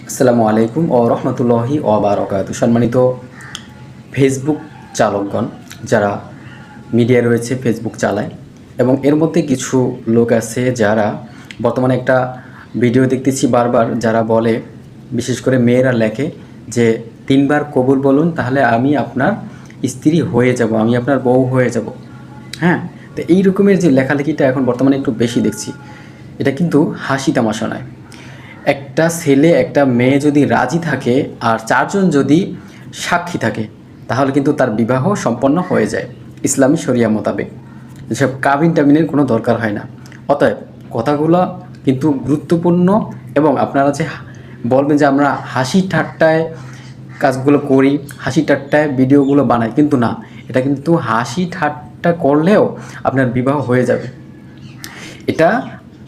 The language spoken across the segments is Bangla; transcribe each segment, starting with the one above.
আসসালামু আলাইকুম ও রহমতুল্লাহি ও বারাকাতুহু। সম্মানিত ফেসবুক চালকগণ, যারা মিডিয়া রয়েছে, ফেসবুক চালায়, এবং এর মধ্যে কিছু লোক আছে যারা বর্তমানে একটা ভিডিও দেখতেছি বারবার, যারা বলে, বিশেষ করে মেয়েরা লেখে যে 3বার কবুল বলুন, তাহলে আমি আপনার স্ত্রী হয়ে যাব, আমি আপনার বউ হয়ে যাব। হ্যাঁ, তো এই রকমের যে লেখালেখিটা এখন বর্তমানে একটু বেশি দেখছি, এটা কিন্তু হাসি তামাশা নয়। একটা ছেলে একটা মেয়ে যদি রাজি থাকে আর 4জন যদি সাক্ষী থাকে, তাহলে কিন্তু তার বিবাহ সম্পন্ন হয়ে যায় ইসলামী শরিয়া মোতাবেক। যেসব কাবিন টাবিনের কোনো দরকার হয় না। অতএব কথাগুলো কিন্তু গুরুত্বপূর্ণ, এবং আপনারা যে বলবেন যে আমরা হাসি ঠাট্টায় কাজগুলো করি, হাসি ঠাট্টায় ভিডিওগুলো বানাই, কিন্তু না, এটা কিন্তু হাসি ঠাট্টা করলেও আপনার বিবাহ হয়ে যাবে। এটা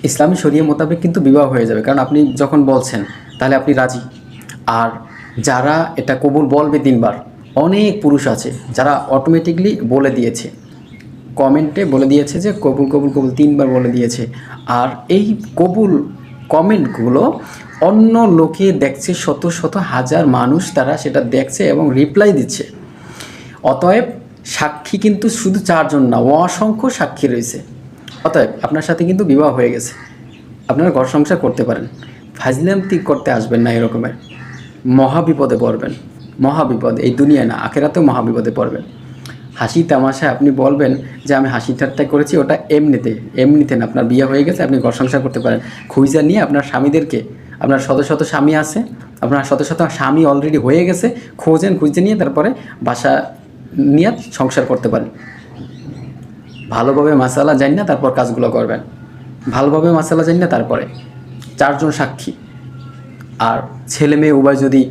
ইসলামী শরিয়া মোতাবেক কিন্তু বিবাহ হয়ে যাবে, কারণ আপনি যখন বলছেন তাহলে আপনি রাজি। আর যারা এটা কবুল বলবে 3বার, অনেক পুরুষ আছে যারা অটোমেটিকলি বলে দিয়েছে, কমেন্টে বলে দিয়েছে যে কবুল কবুল কবুল 3বার বলে দিয়েছে। আর এই কবুল কমেন্টগুলো অন্য লোকে দেখছে, শত শত হাজার মানুষ তারা সেটা দেখছে এবং রিপ্লাই দিচ্ছে। অতএব সাক্ষী কিন্তু শুধু 4জন না, অসংখ্য সাক্ষী রয়েছে। অতএব আপনার সাথে কিন্তু বিবাহ হয়ে গেছে, আপনারা ঘর সংসার করতে পারেন। ফাজলামতি করতে আসবেন না, এরকমের মহাবিপদে পড়বেন। মহাবিপদে, এই দুনিয়ায় না, আখেরাতেও মহাবিপদে পড়বেন। হাসি তামাশায় আপনি বলবেন যে আমি হাসি ঠাট্টা করেছি, ওটা এমনিতে না। আপনার বিয়ে হয়ে গেছে, আপনি ঘর সংসার করতে পারেন। খুঁজা নিয়ে আপনার স্বামীদেরকে, আপনার শত শত স্বামী আছে, আপনার শত শত স্বামী অলরেডি হয়ে গেছে, খুঁজে নিয়ে তারপরে বাসা নিয়ে সংসার করতে পারেন। ভালোভাবে মাসালা জানি না, তারপর কাজগুলো করবেন। ভালোভাবে মাসালা জানি না, তারপরে 4জন সাক্ষী আর ছেলে মেয়ে উভয় যদি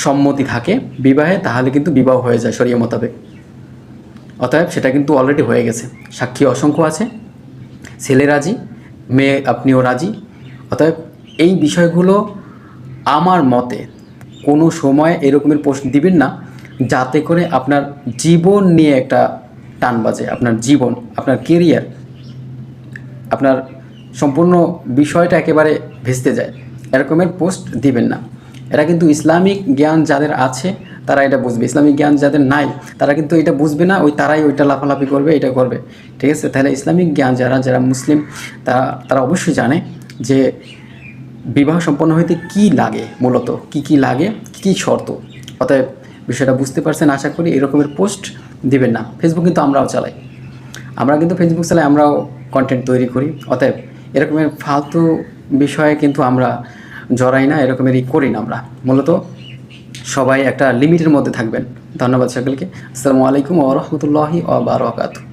সম্মতি থাকে বিবাহে, তাহলে কিন্তু বিবাহ হয়ে যায় শরিয়া মোতাবেক। অতএব সেটা কিন্তু অলরেডি হয়ে গেছে, সাক্ষী অসংখ্য আছে, ছেলে রাজি, মেয়ে আপনিও রাজি। অতএব এই বিষয়গুলো আমার মতে কোনো সময় এরকমের পোস্ট দিবেন না, যাতে করে আপনার জীবন নিয়ে একটা টান বাজে। আপনার জীবন, আপনার কেরিয়ার, আপনার সম্পূর্ণ বিষয়টা একেবারে ভেস্তে যায়। এরকমের পোস্ট দিবেন না। এরা কিন্তু ইসলামিক জ্ঞান যাদের আছে তারা এটা বুঝবে, ইসলামিক জ্ঞান যাদের নাই তারা কিন্তু এটা বুঝবে না, তারাই ওইটা লাফালাফি করবে, এটা করবে। ঠিক আছে? তাহলে ইসলামিক জ্ঞান যারা মুসলিম, তারা অবশ্যই জানে যে বিবাহ সম্পন্ন হইতে কি লাগে, মূলত কি লাগে, কি শর্ত। অতএব বিষয়টা বুঝতে পারছেন আশা করি। এরকমের পোস্ট দিবেন না। ফেসবুক কিন্তু আমরাও চালাই, ফেসবুক চালাই, আমরাও কন্টেন্ট তৈরি করি। অতএব এরকমের ফালতু বিষয়ে কিন্তু আমরা জড়াই না, এরকমেরই করি না আমরা। মূলত সবাই একটা লিমিটের মধ্যে থাকবেন। ধন্যবাদ সকলকে। আসসালামু আলাইকুম ওয়া রাহমাতুল্লাহি ওয়া বারাকাতুহু।